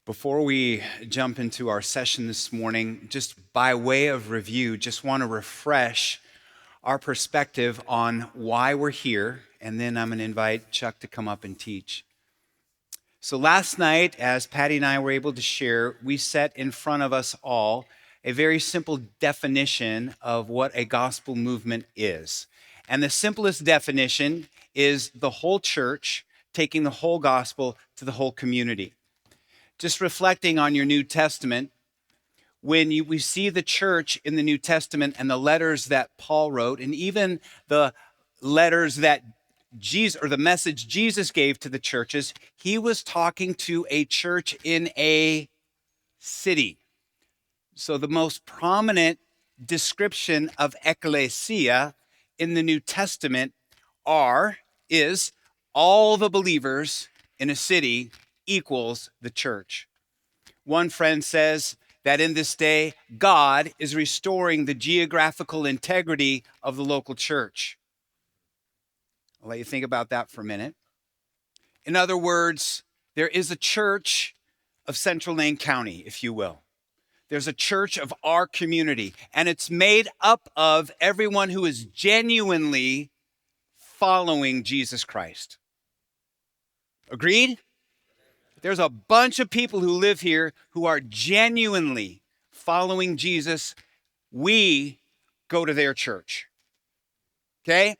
Before we jump into our session this morning, just by way of review, just want to refresh our perspective on why we're here, and then I'm going to invite Chuck to come up and teach. So last night, as Patty and I were able to share, we set in front of us all a very simple definition of what a gospel movement is. And the simplest definition is the whole church taking the whole gospel to the whole community. Just reflecting on your New Testament, when we see the church in the New Testament and the letters that Paul wrote, and even the letters that Jesus, or the message Jesus gave to the churches, he was talking to a church in a city. So the most prominent description of ecclesia in the New Testament is all the believers in a city equals the church. One friend says that in this day, God is restoring the geographical integrity of the local church. I'll let you think about that for a minute. In other words, there is a church of Central Lane County, if you will. There's a church of our community, and it's made up of everyone who is genuinely following Jesus Christ. Agreed? There's a bunch of people who live here who are genuinely following Jesus. We go to their church. Okay?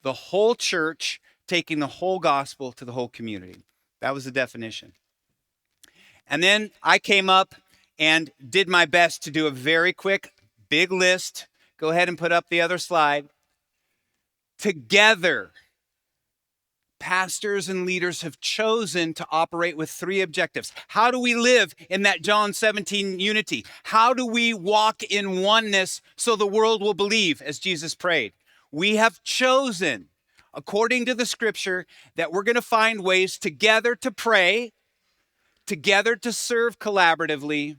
The whole church taking the whole gospel to the whole community. That was the definition. And then I came up and did my best to do a very quick, big list. Go ahead and put up the other slide. Together, pastors and leaders have chosen to operate with three objectives. How do we live in that John 17 unity? How do we walk in oneness so the world will believe, as Jesus prayed? We have chosen, according to the scripture, that we're going to find ways together to pray, together to serve collaboratively,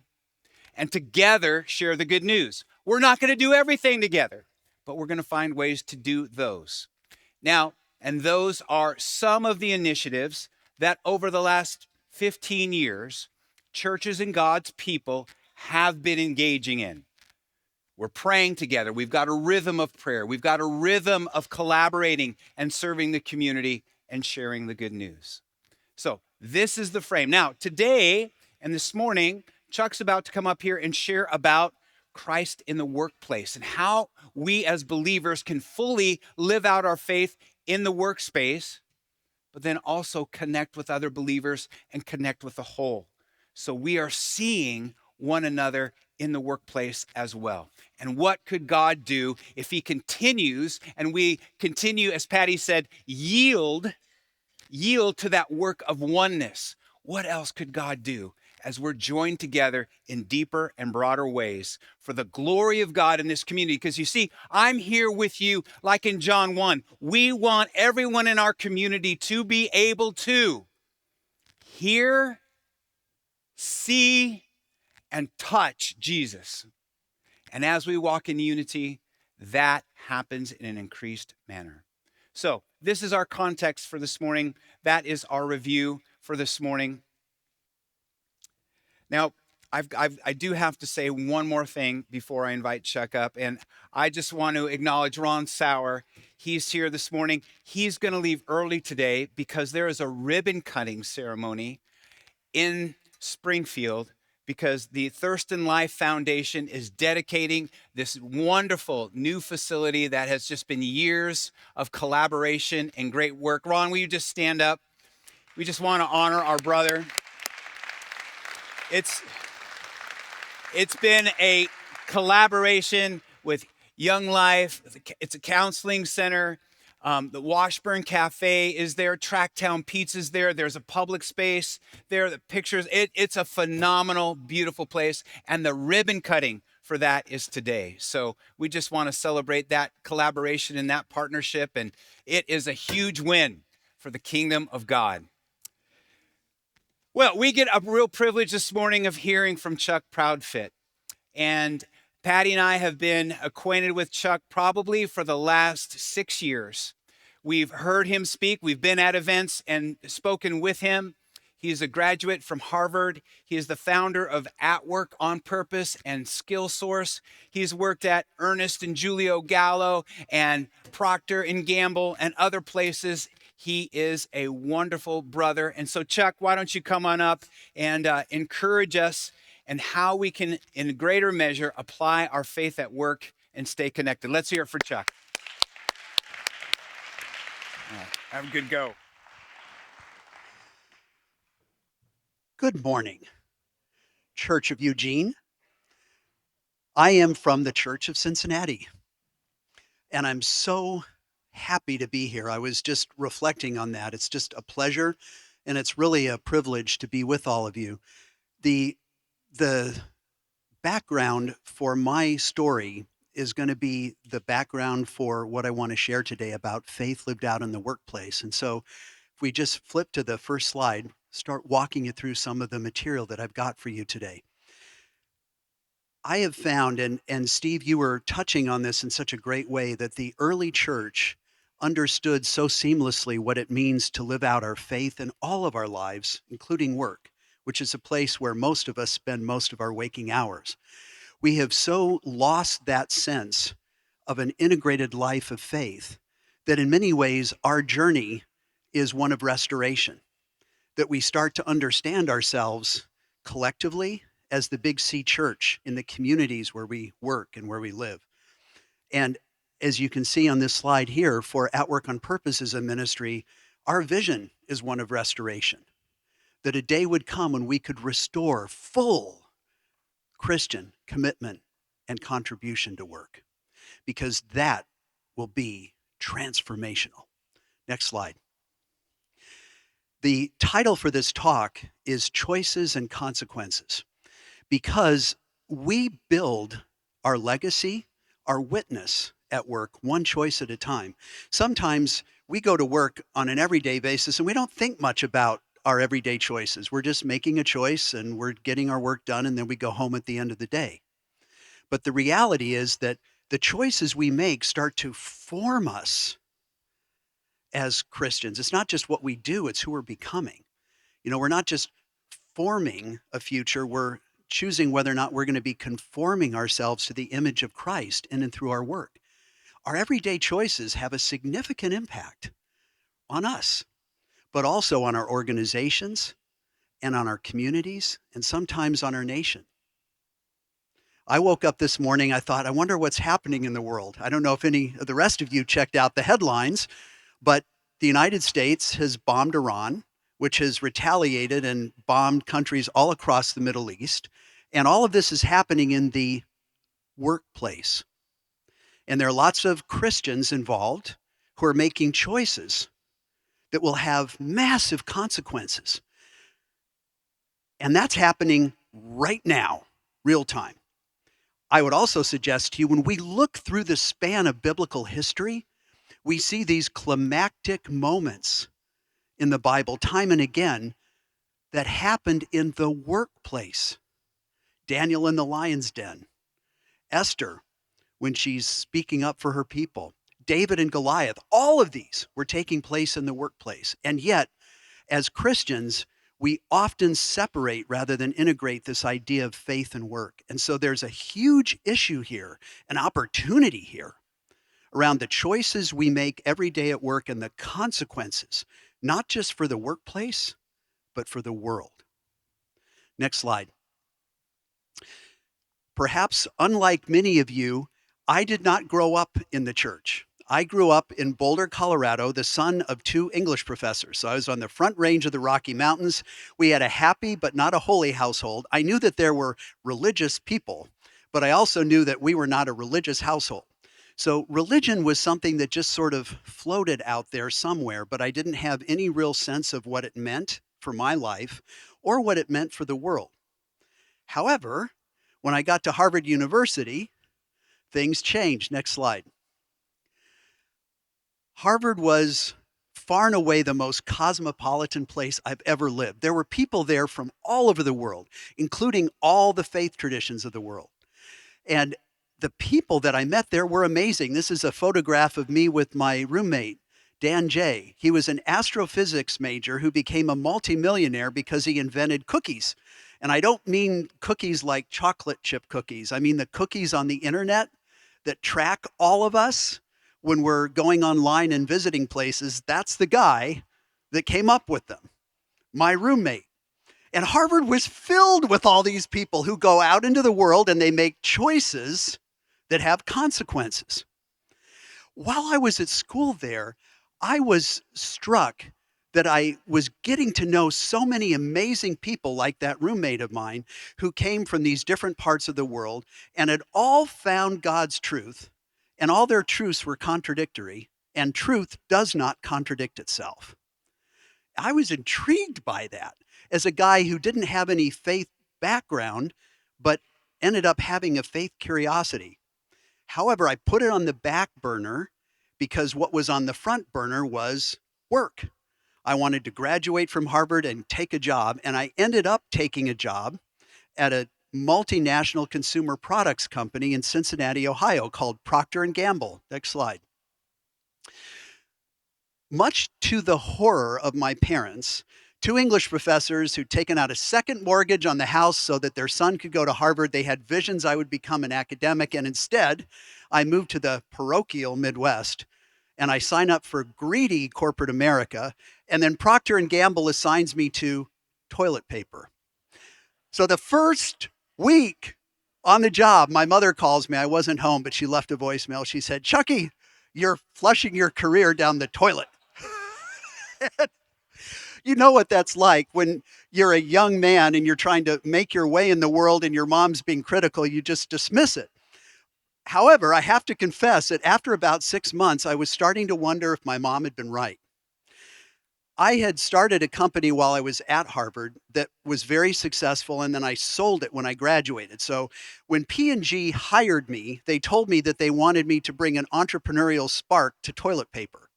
and together share the good news. We're not going to do everything together, but we're going to find ways to do those. Now, and those are some of the initiatives that over the last 15 years, churches and God's people have been engaging in. We're praying together. We've got a rhythm of prayer. We've got a rhythm of collaborating and serving the community and sharing the good news. So this is the frame. Now, today and this morning, Chuck's about to come up here and share about Christ in the workplace and how we as believers can fully live out our faith in the workspace, but then also connect with other believers and connect with the whole. So we are seeing one another in the workplace as well. And what could God do if he continues, and we continue, as Patty said, yield to that work of oneness? What else could God do as we're joined together in deeper and broader ways for the glory of God in this community? Because you see, I'm here with you like in John 1. We want everyone in our community to be able to hear, see, and touch Jesus. And as we walk in unity, that happens in an increased manner. So this is our context for this morning. That is our review for this morning. Now, I do have to say one more thing before I invite Chuck up, and I just want to acknowledge Ron Sauer. He's here this morning. He's going to leave early today because there is a ribbon cutting ceremony in Springfield because the Thurston Life Foundation is dedicating this wonderful new facility that has just been years of collaboration and great work. Ron, will you just stand up? We just want to honor our brother. It's been a collaboration with Young Life. It's a counseling center. The Washburn Cafe is there. Tracktown Pizza's there. There's a public space there. The pictures. It's a phenomenal, beautiful place. And the ribbon cutting for that is today. So we just want to celebrate that collaboration and that partnership. And it is a huge win for the kingdom of God. Well, we get a real privilege this morning of hearing from Chuck Proudfit. And Patty and I have been acquainted with Chuck probably for the last 6 years. We've heard him speak. We've been at events and spoken with him. He is a graduate from Harvard. He is the founder of At Work on Purpose and Skill Source. He's worked at Ernest and Julio Gallo and Procter and Gamble and other places. He is a wonderful brother. And so, Chuck, why don't you come on up and encourage us and how we can, in greater measure, apply our faith at work and stay connected. Let's hear it for Chuck. All right, have a good go. Good morning, Church of Eugene. I am from the Church of Cincinnati, and I'm so happy to be here. I was just reflecting on that. It's just a pleasure, and it's really a privilege to be with all of you. The background for my story is going to be the background for what I want to share today about faith lived out in the workplace. And so if we just flip to the first slide, start walking you through some of the material that I've got for you today. I have found, and Steve, you were touching on this in such a great way, that the early church understood so seamlessly what it means to live out our faith in all of our lives, including work, which is a place where most of us spend most of our waking hours. We have so lost that sense of an integrated life of faith that in many ways our journey is one of restoration, that we start to understand ourselves collectively as the Big C church in the communities where we work and where we live. And as you can see on this slide here, for At Work on Purpose as a ministry, our vision is one of restoration, that a day would come when we could restore full Christian commitment and contribution to work, because that will be transformational. Next slide. The title for this talk is Choices and Consequences, because we build our legacy, our witness at work, one choice at a time. Sometimes we go to work on an everyday basis and we don't think much about our everyday choices. We're just making a choice and we're getting our work done, and then we go home at the end of the day. But the reality is that the choices we make start to form us as Christians. It's not just what we do, it's who we're becoming. You know, we're not just forming a future, we're choosing whether or not we're going to be conforming ourselves to the image of Christ in and through our work. Our everyday choices have a significant impact on us, but also on our organizations and on our communities and sometimes on our nation. I woke up this morning, I thought, I wonder what's happening in the world. I don't know if any of the rest of you checked out the headlines, but the United States has bombed Iran, which has retaliated and bombed countries all across the Middle East. And all of this is happening in the workplace. And there are lots of Christians involved who are making choices that will have massive consequences. And that's happening right now, real time. I would also suggest to you, when we look through the span of biblical history, we see these climactic moments in the Bible time and again that happened in the workplace. Daniel in the lion's den, Esther when she's speaking up for her people, David and Goliath, all of these were taking place in the workplace. And yet, as Christians, we often separate rather than integrate this idea of faith and work. And so there's a huge issue here, an opportunity here around the choices we make every day at work and the consequences, not just for the workplace, but for the world. Next slide. Perhaps unlike many of you, I did not grow up in the church. I grew up in Boulder, Colorado, the son of two English professors. So I was on the front range of the Rocky Mountains. We had a happy but not a holy household. I knew that there were religious people, but I also knew that we were not a religious household. So religion was something that just sort of floated out there somewhere, but I didn't have any real sense of what it meant for my life or what it meant for the world. However, when I got to Harvard University, things changed. Next slide. Harvard was far and away the most cosmopolitan place I've ever lived. There were people there from all over the world, including all the faith traditions of the world. And the people that I met there were amazing. This is a photograph of me with my roommate, Dan J. He was an astrophysics major who became a multimillionaire because he invented cookies. And I don't mean cookies like chocolate chip cookies. I mean the cookies on the internet that track all of us when we're going online and visiting places. That's the guy that came up with them, my roommate. And Harvard was filled with all these people who go out into the world and they make choices that have consequences. While I was at school there, I was struck that I was getting to know so many amazing people like that roommate of mine who came from these different parts of the world and had all found God's truth, and all their truths were contradictory, and truth does not contradict itself. I was intrigued by that as a guy who didn't have any faith background, but ended up having a faith curiosity. However, I put it on the back burner because what was on the front burner was work. I wanted to graduate from Harvard and take a job, and I ended up taking a job at a multinational consumer products company in Cincinnati, Ohio called Procter and Gamble. Next slide. Much to the horror of my parents, two English professors who'd taken out a second mortgage on the house so that their son could go to Harvard, they had visions I would become an academic, and instead, I moved to the parochial Midwest and I sign up for greedy corporate America, and then Procter and Gamble assigns me to toilet paper. So the first week on the job, my mother calls me. I wasn't home, but she left a voicemail. She said, "Chucky, you're flushing your career down the toilet." You know what that's like when you're a young man and you're trying to make your way in the world and your mom's being critical, you just dismiss it. However, I have to confess that after about 6 months, I was starting to wonder if my mom had been right. I had started a company while I was at Harvard that was very successful, and then I sold it when I graduated. So when P&G hired me, they told me that they wanted me to bring an entrepreneurial spark to toilet paper.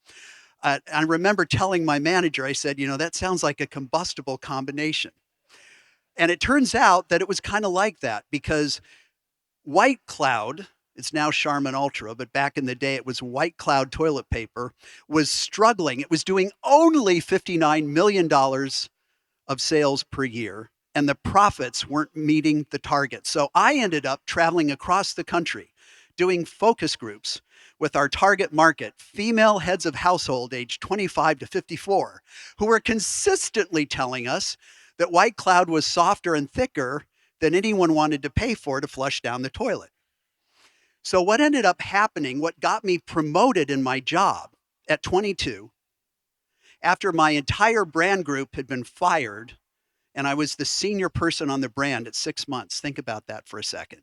I remember telling my manager, I said, that sounds like a combustible combination. And it turns out that it was kind of like that because White Cloud, it's now Charmin Ultra, but back in the day it was White Cloud toilet paper, was struggling. It was doing only $59 million of sales per year, and the profits weren't meeting the target. So I ended up traveling across the country doing focus groups with our target market, female heads of household aged 25 to 54, who were consistently telling us that White Cloud was softer and thicker than anyone wanted to pay for to flush down the toilet. So what ended up happening, what got me promoted in my job at 22, after my entire brand group had been fired, and I was the senior person on the brand at 6 months. Think about that for a second.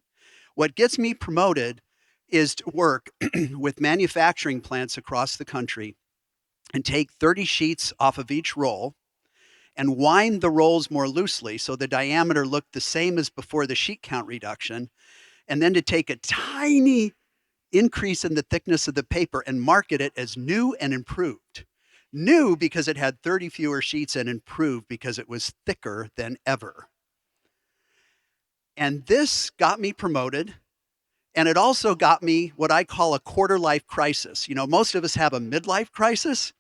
What gets me promoted is to work with manufacturing plants across the country and take 30 sheets off of each roll and wind the rolls more loosely so the diameter looked the same as before the sheet count reduction, and then to take a tiny increase in the thickness of the paper and market it as new and improved. New because it had 30 fewer sheets, and improved because it was thicker than ever. And this got me promoted, and it also got me what I call a quarter life crisis. Most of us have a midlife crisis.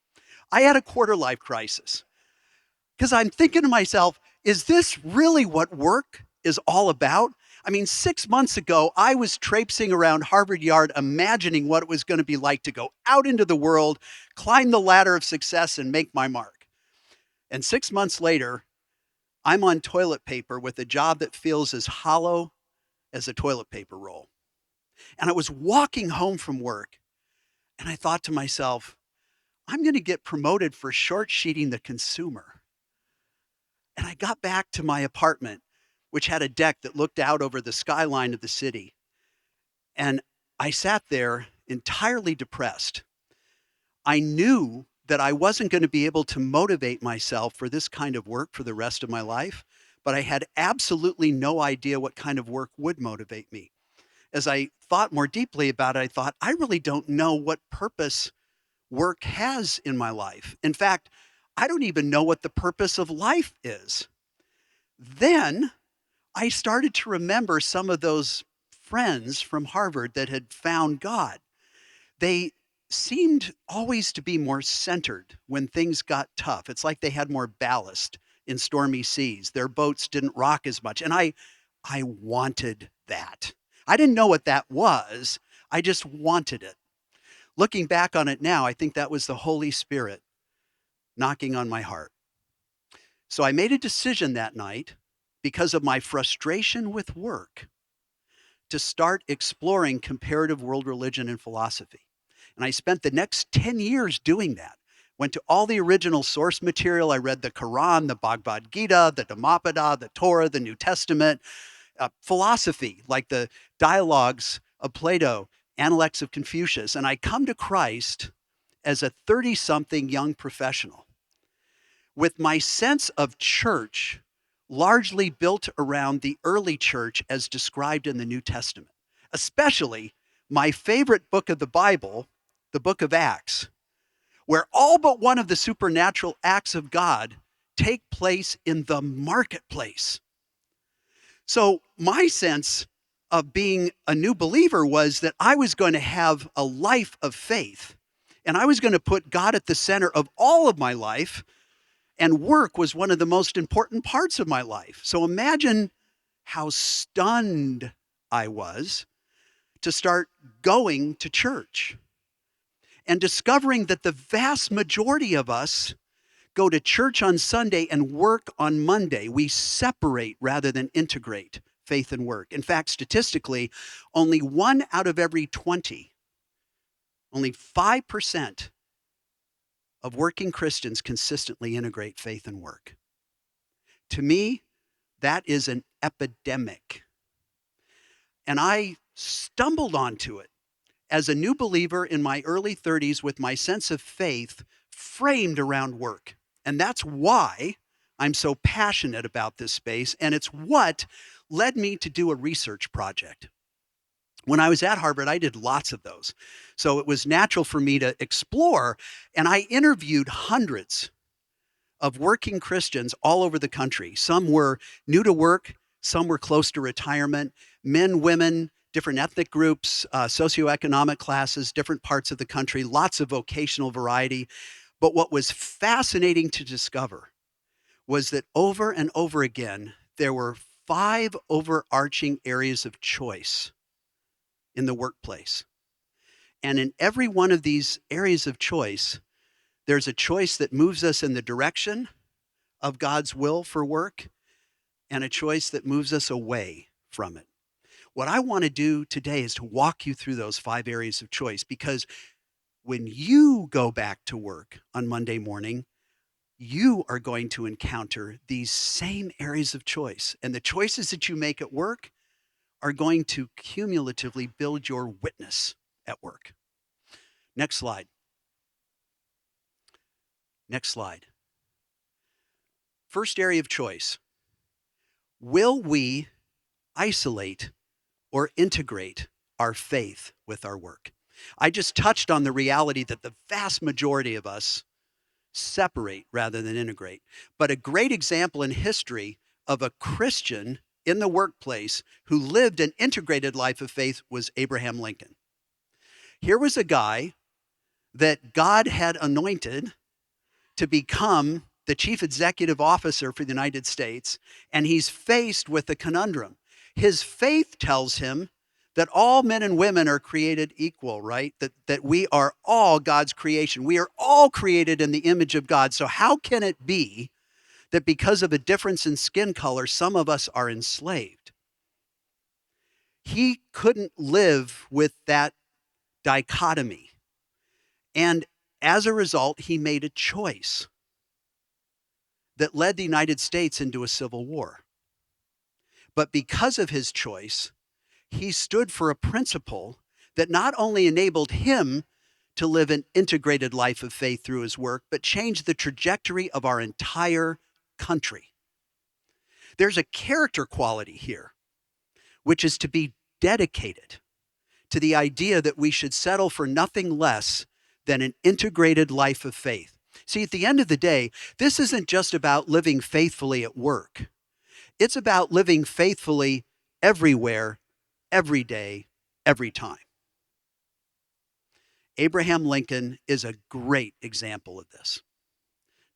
I had a quarter life crisis because I'm thinking to myself, is this really what work is all about? I mean, 6 months ago, I was traipsing around Harvard Yard imagining what it was going to be like to go out into the world, climb the ladder of success, and make my mark. And 6 months later, I'm on toilet paper with a job that feels as hollow as a toilet paper roll. And I was walking home from work, and I thought to myself, I'm going to get promoted for short sheeting the consumer. And I got back to my apartment, which had a deck that looked out over the skyline of the city. And I sat there entirely depressed. I knew that I wasn't going to be able to motivate myself for this kind of work for the rest of my life, but I had absolutely no idea what kind of work would motivate me. As I thought more deeply about it, I thought, I really don't know what purpose work has in my life. In fact, I don't even know what the purpose of life is. Then I started to remember some of those friends from Harvard that had found God. They seemed always to be more centered when things got tough. It's like they had more ballast in stormy seas. Their boats didn't rock as much. And I wanted that. I didn't know what that was. I just wanted it. Looking back on it now, I think that was the Holy Spirit knocking on my heart. So I made a decision that night because of my frustration with work to start exploring comparative world religion and philosophy. And I spent the next 10 years doing that. Went to all the original source material. I read the Quran, the Bhagavad Gita, the Dhammapada, the Torah, the New Testament, philosophy, like the dialogues of Plato, Analects of Confucius. And I come to Christ as a 30-something young professional with my sense of church largely built around the early church as described in the New Testament, especially my favorite book of the Bible, the book of Acts, where all but one of the supernatural acts of God take place in the marketplace. So my sense of being a new believer was that I was going to have a life of faith, and I was going to put God at the center of all of my life, and work was one of the most important parts of my life. So imagine how stunned I was to start going to church and discovering that the vast majority of us go to church on Sunday and work on Monday. We separate rather than integrate faith and work. In fact, statistically, only 1 out of every 20, only 5% of working Christians consistently integrate faith and work. To me, that is an epidemic. And I stumbled onto it as a new believer in my early 30s with my sense of faith framed around work. And that's why I'm so passionate about this space. And it's what led me to do a research project. When I was at Harvard, I did lots of those. So it was natural for me to explore. And I interviewed hundreds of working Christians all over the country. Some were new to work, some were close to retirement, men, women, different ethnic groups, socioeconomic classes, different parts of the country, lots of vocational variety. But what was fascinating to discover was that over and over again, there were 5 overarching areas of choice in the workplace. And in every one of these areas of choice, there's a choice that moves us in the direction of God's will for work and a choice that moves us away from it. What I want to do today is to walk you through those 5 areas of choice, because when you go back to work on Monday morning, you are going to encounter these same areas of choice. And the choices that you make at work are going to cumulatively build your witness at work. Next slide. Next slide. First area of choice. Will we isolate or integrate our faith with our work? I just touched on the reality that the vast majority of us separate rather than integrate. But a great example in history of a Christian in the workplace who lived an integrated life of faith was Abraham Lincoln. Here was a guy that God had anointed to become the chief executive officer for the United States, and he's faced with a conundrum. His faith tells him that all men and women are created equal, right? That we are all God's creation. We are all created in the image of God. So how can it be that because of a difference in skin color, some of us are enslaved? He couldn't live with that dichotomy. And as a result, he made a choice that led the United States into a civil war. But because of his choice, he stood for a principle that not only enabled him to live an integrated life of faith through his work, but changed the trajectory of our entire country. There's a character quality here, which is to be dedicated to the idea that we should settle for nothing less than an integrated life of faith. See, at the end of the day, this isn't just about living faithfully at work. It's about living faithfully everywhere, every day, every time. Abraham Lincoln is a great example of this.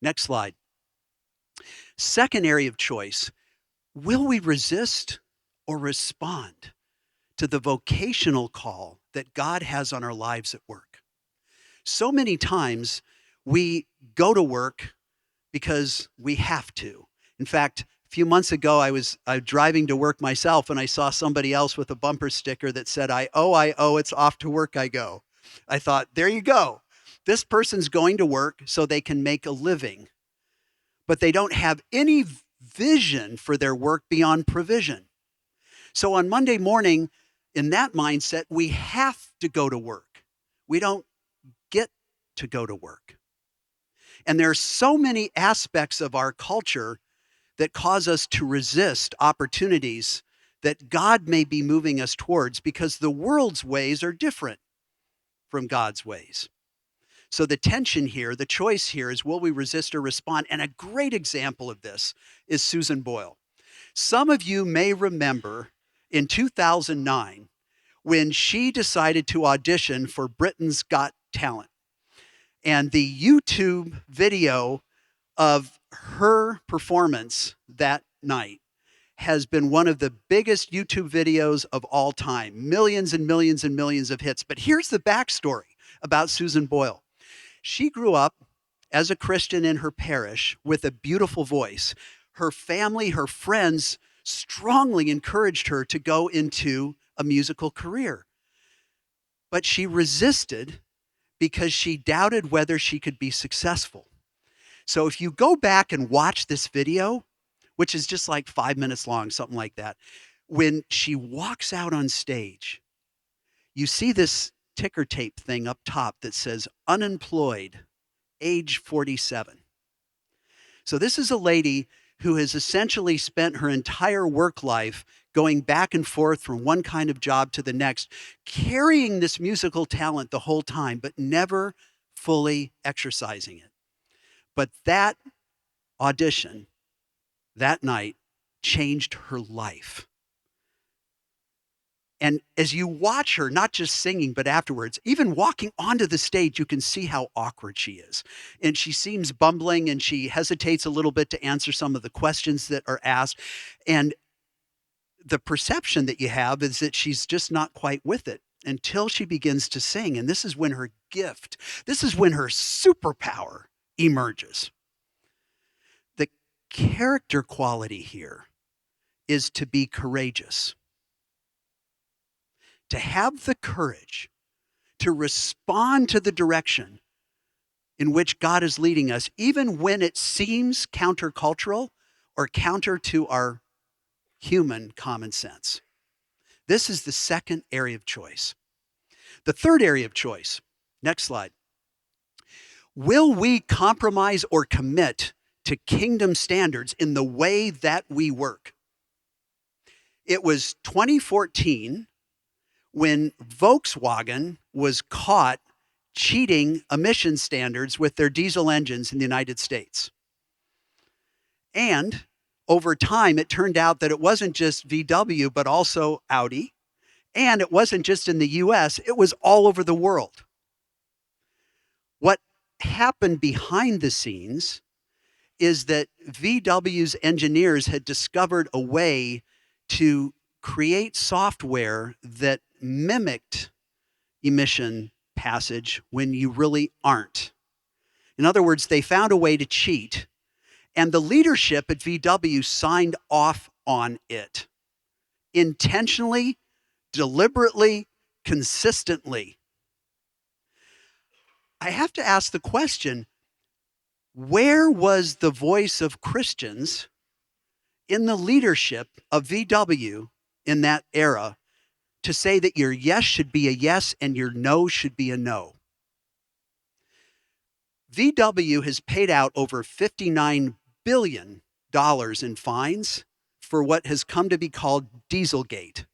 Next slide. Second area of choice, will we resist or respond to the vocational call that God has on our lives at work? So many times we go to work because we have to. In fact, a few months ago, I was driving to work myself, and I saw somebody else with a bumper sticker that said, I owe, it's off to work I go. I thought, there you go. This person's going to work so they can make a living, but they don't have any vision for their work beyond provision. So on Monday morning, in that mindset, we have to go to work. We don't get to go to work. And there are so many aspects of our culture that cause us to resist opportunities that God may be moving us towards because the world's ways are different from God's ways. So the tension here, the choice here is, will we resist or respond? And a great example of this is Susan Boyle. Some of you may remember in 2009 when she decided to audition for Britain's Got Talent. And the YouTube video of her performance that night has been one of the biggest YouTube videos of all time. Millions and millions and millions of hits. But here's the backstory about Susan Boyle. She grew up as a Christian in her parish with a beautiful voice. Her family, her friends strongly encouraged her to go into a musical career. But she resisted because she doubted whether she could be successful. So if you go back and watch this video, which is just like 5 minutes long, something like that, when she walks out on stage, you see this ticker tape thing up top that says unemployed, age 47. So this is a lady who has essentially spent her entire work life going back and forth from one kind of job to the next, carrying this musical talent the whole time, but never fully exercising it. But that audition that night changed her life. And as you watch her, not just singing, but afterwards, even walking onto the stage, you can see how awkward she is. And she seems bumbling and she hesitates a little bit to answer some of the questions that are asked. And the perception that you have is that she's just not quite with it until she begins to sing. And this is when her gift, this is when her superpower emerges. The character quality here is to be courageous. To have the courage to respond to the direction in which God is leading us, even when it seems countercultural or counter to our human common sense. This is the second area of choice. The third area of choice, next slide. Will we compromise or commit to kingdom standards in the way that we work? It was 2014 when Volkswagen was caught cheating emission standards with their diesel engines in the United States. And over time, it turned out that it wasn't just VW, but also Audi. And it wasn't just in the US, it was all over the world. What happened behind the scenes is that VW's engineers had discovered a way to create software that mimicked emission passage when you really aren't. In other words, they found a way to cheat, and the leadership at VW signed off on it intentionally, deliberately, consistently. I have to ask the question, where was the voice of Christians in the leadership of VW in that era to say that your yes should be a yes and your no should be a no? VW has paid out over $59 billion in fines for what has come to be called Dieselgate.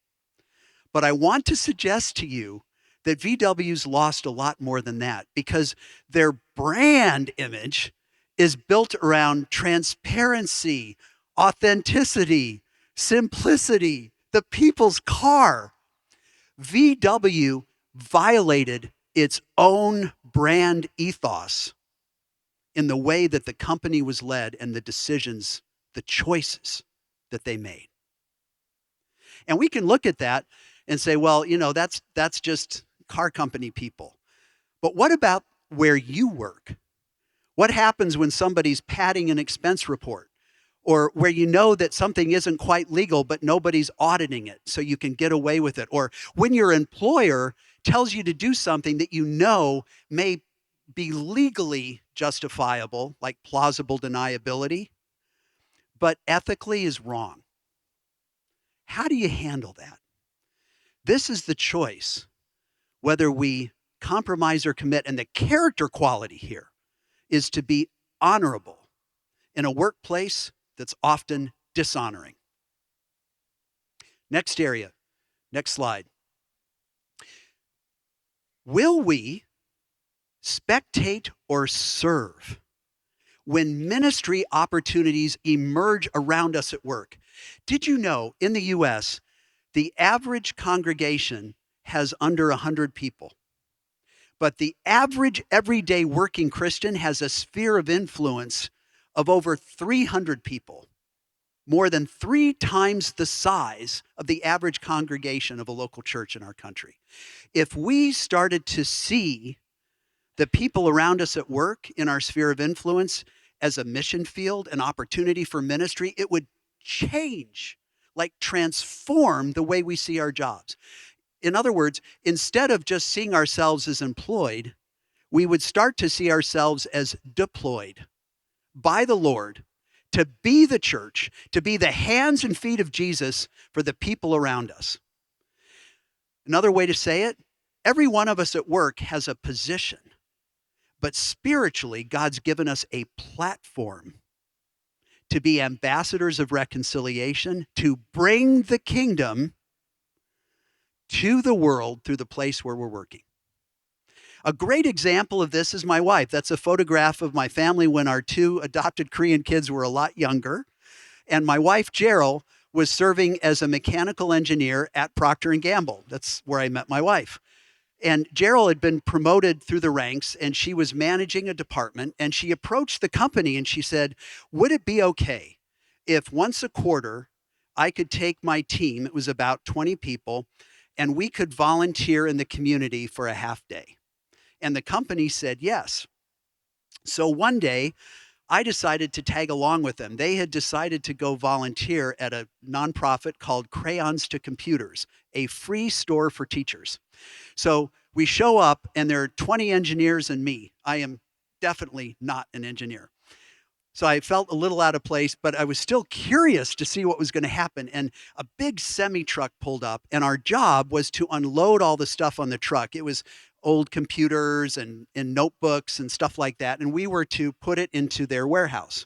But I want to suggest to you that VW's lost a lot more than that, because their brand image is built around transparency, authenticity, simplicity, the people's car. VW violated its own brand ethos in the way that the company was led and the decisions, the choices that they made. And we can look at that and say, well, that's just car company people. But what about where you work? What happens when somebody's padding an expense report? Or where you know that something isn't quite legal, but nobody's auditing it, so you can get away with it. Or when your employer tells you to do something that you know may be legally justifiable, like plausible deniability, but ethically is wrong. How do you handle that? This is the choice, whether we compromise or commit. And the character quality here is to be honorable in a workplace that's often dishonoring. Next area, next slide. Will we spectate or serve when ministry opportunities emerge around us at work? Did you know in the US, the average congregation has under 100 people, but the average everyday working Christian has a sphere of influence of over 300 people, more than 3 times the size of the average congregation of a local church in our country. If we started to see the people around us at work in our sphere of influence as a mission field, an opportunity for ministry, it would change, like transform the way we see our jobs. In other words, instead of just seeing ourselves as employed, we would start to see ourselves as deployed by the Lord to be the church, to be the hands and feet of Jesus for the people around us. Another way to say it, every one of us at work has a position, but spiritually, God's given us a platform to be ambassadors of reconciliation, to bring the kingdom to the world through the place where we're working. A great example of this is my wife. That's a photograph of my family when our 2 adopted Korean kids were a lot younger. And my wife, Gerald, was serving as a mechanical engineer at Procter & Gamble. That's where I met my wife. And Gerald had been promoted through the ranks, and she was managing a department. And she approached the company and she said, would it be okay if once a quarter I could take my team, it was about 20 people, and we could volunteer in the community for a half day? And the company said yes. So one day, I decided to tag along with them. They had decided to go volunteer at a nonprofit called Crayons to Computers, a free store for teachers. So we show up, and there are 20 engineers and me. I am definitely not an engineer. So I felt a little out of place, but I was still curious to see what was going to happen. And a big semi truck pulled up, and our job was to unload all the stuff on the truck. It was old computers and notebooks and stuff like that. And we were to put it into their warehouse.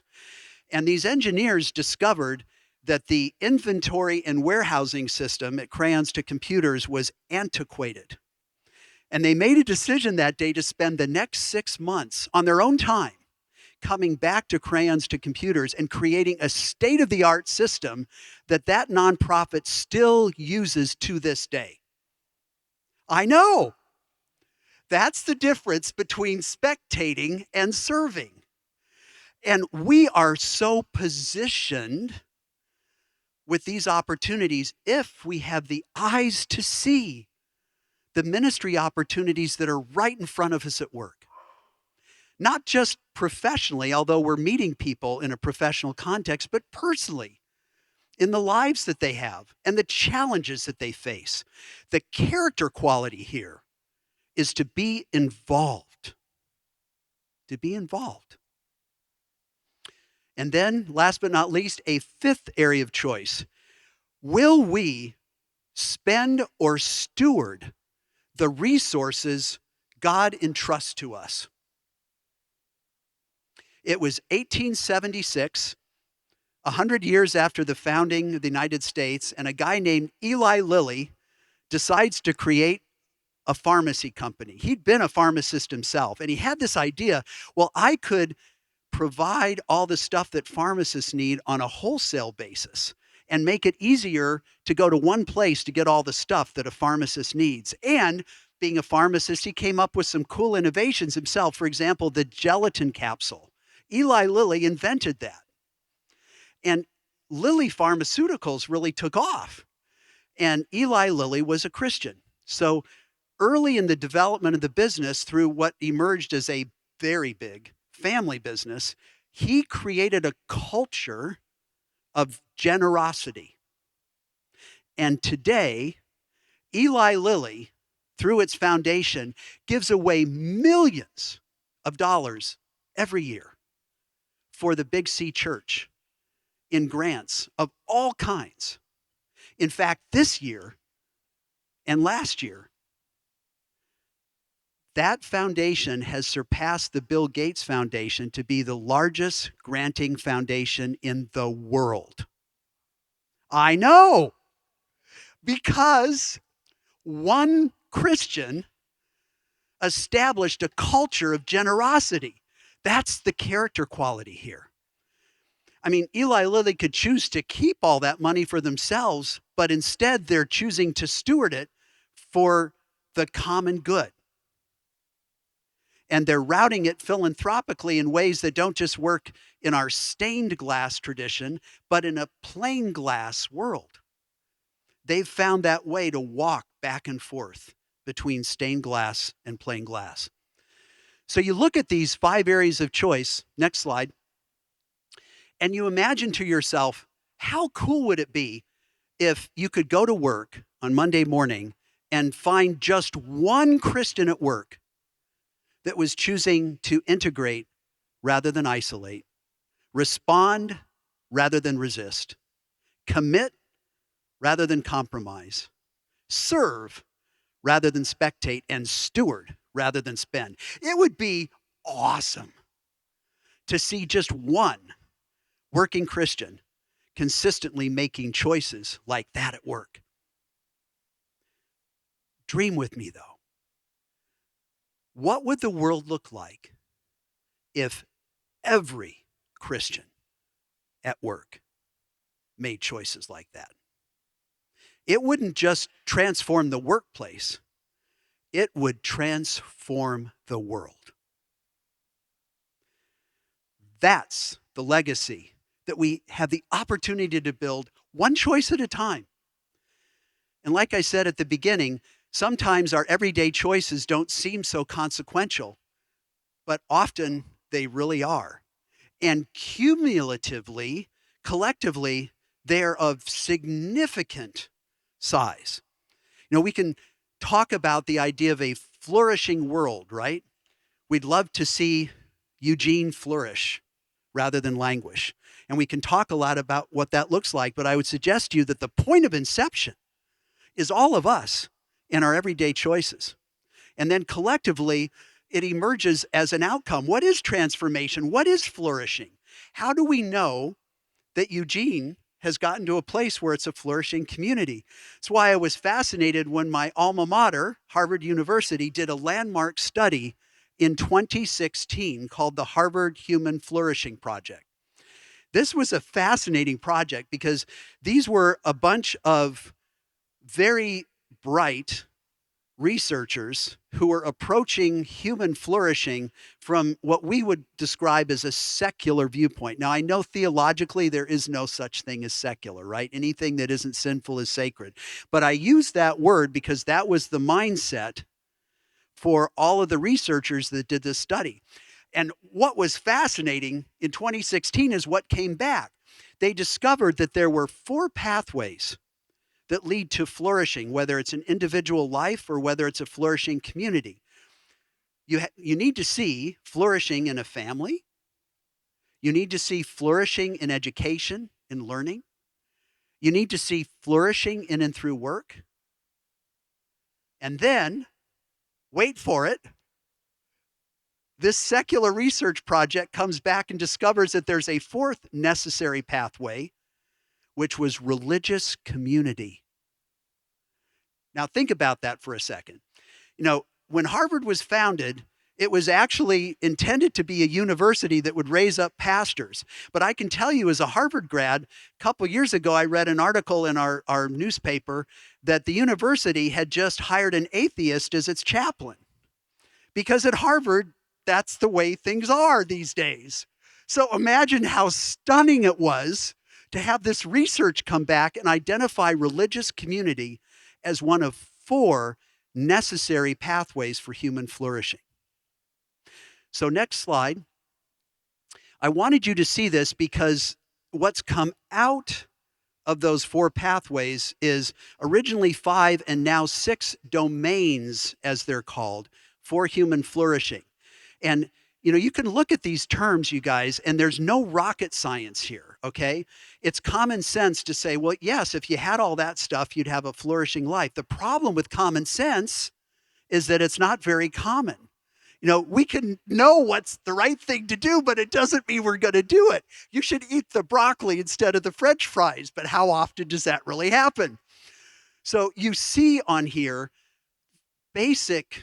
And these engineers discovered that the inventory and warehousing system at Crayons to Computers was antiquated. And they made a decision that day to spend the next 6 months on their own time coming back to Crayons to Computers and creating a state-of-the-art system that nonprofit still uses to this day. I know. That's the difference between spectating and serving. And we are so positioned with these opportunities if we have the eyes to see the ministry opportunities that are right in front of us at work. Not just professionally, although we're meeting people in a professional context, but personally, in the lives that they have and the challenges that they face. The character quality here is to be involved. To be involved. And then, last but not least, a 5th area of choice. Will we spend or steward the resources God entrusts to us? It was 1876, 100 years after the founding of the United States, and a guy named Eli Lilly decides to create a pharmacy company. He'd been a pharmacist himself, and he had this idea, well, I could provide all the stuff that pharmacists need on a wholesale basis and make it easier to go to one place to get all the stuff that a pharmacist needs. And being a pharmacist, he came up with some cool innovations himself. For example, the gelatin capsule. Eli Lilly invented that. And Lilly Pharmaceuticals really took off. And Eli Lilly was a Christian. So early in the development of the business, through what emerged as a very big family business, he created a culture of generosity. And today, Eli Lilly, through its foundation, gives away millions of dollars every year for the Big C Church in grants of all kinds. In fact, this year and last year, that foundation has surpassed the Bill Gates Foundation to be the largest granting foundation in the world. I know, because one Christian established a culture of generosity. That's the character quality here. I mean, Eli Lilly could choose to keep all that money for themselves, but instead they're choosing to steward it for the common good. And they're routing it philanthropically in ways that don't just work in our stained glass tradition, but in a plain glass world. They've found that way to walk back and forth between stained glass and plain glass. So you look at these 5 areas of choice, next slide, and you imagine to yourself, how cool would it be if you could go to work on Monday morning and find just one Christian at work that was choosing to integrate rather than isolate, respond rather than resist, commit rather than compromise, serve rather than spectate, and steward rather than spend. It would be awesome to see just one working Christian consistently making choices like that at work. Dream with me, though. What would the world look like if every Christian at work made choices like that? It wouldn't just transform the workplace, it would transform the world. That's the legacy that we have the opportunity to build, one choice at a time. And like I said at the beginning, sometimes our everyday choices don't seem so consequential, but often they really are. And cumulatively, collectively, they're of significant size. You know, we can talk about the idea of a flourishing world, right? We'd love to see Eugene flourish rather than languish. And we can talk a lot about what that looks like, but I would suggest to you that the point of inception is all of us in our everyday choices. And then collectively, it emerges as an outcome. What is transformation? What is flourishing? How do we know that Eugene has gotten to a place where it's a flourishing community? That's why I was fascinated when my alma mater, Harvard University, did a landmark study in 2016 called the Harvard Human Flourishing Project. This was a fascinating project because these were a bunch of very bright researchers who were approaching human flourishing from what we would describe as a secular viewpoint. Now, I know theologically there is no such thing as secular, right? Anything that isn't sinful is sacred. But I use that word because that was the mindset for all of the researchers that did this study. And what was fascinating in 2016 is what came back. They discovered that there were 4 pathways that lead to flourishing, whether it's an individual life or whether it's a flourishing community. You need to see flourishing in a family. You need to see flourishing in education and learning. You need to see flourishing in and through work. And then, wait for it, this secular research project comes back and discovers that there's a 4th necessary pathway, which was religious community. Now, think about that for a second. You know, when Harvard was founded, It was actually intended to be a university that would raise up pastors. But I can tell you, as a Harvard grad, a couple years ago, I read an article in our newspaper that the university had just hired an atheist as its chaplain. Because at Harvard, that's the way things are these days. So imagine how stunning it was to have this research come back and identify religious community as one of 4 necessary pathways for human flourishing. So, next slide. I wanted you to see this because what's come out of those 4 pathways is originally 5 and now 6 domains, as they're called, for human flourishing. And you can look at these terms, you guys, and there's no rocket science here, okay? It's common sense to say, well, yes, if you had all that stuff, you'd have a flourishing life. The problem with common sense is that it's not very common. We can know what's the right thing to do, but it doesn't mean we're going to do it. You should eat the broccoli instead of the French fries, but how often does that really happen? So you see on here basic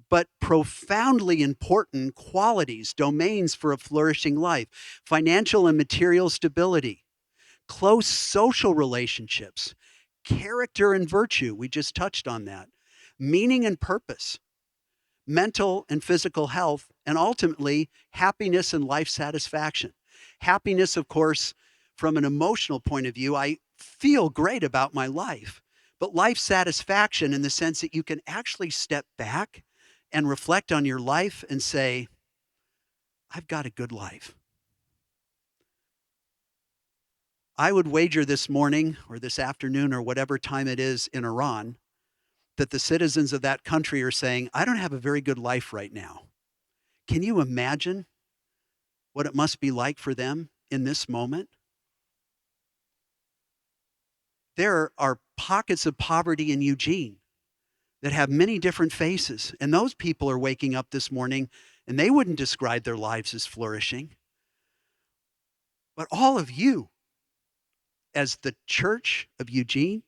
but profoundly important qualities, domains for a flourishing life: financial and material stability, close social relationships, character and virtue. We just touched on that. Meaning and purpose, mental and physical health, and ultimately happiness and life satisfaction. Happiness, of course, from an emotional point of view, I feel great about my life. But life satisfaction in the sense that you can actually step back and reflect on your life and say, I've got a good life. I would wager this morning or this afternoon or whatever time it is in Iran that the citizens of that country are saying, I don't have a very good life right now. Can you imagine what it must be like for them in this moment? There are pockets of poverty in Eugene that have many different faces, and those people are waking up this morning and they wouldn't describe their lives as flourishing. But all of you, as the Church of Eugene,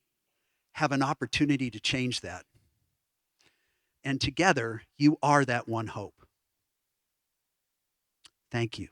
have an opportunity to change that. And together, you are that one hope. Thank you.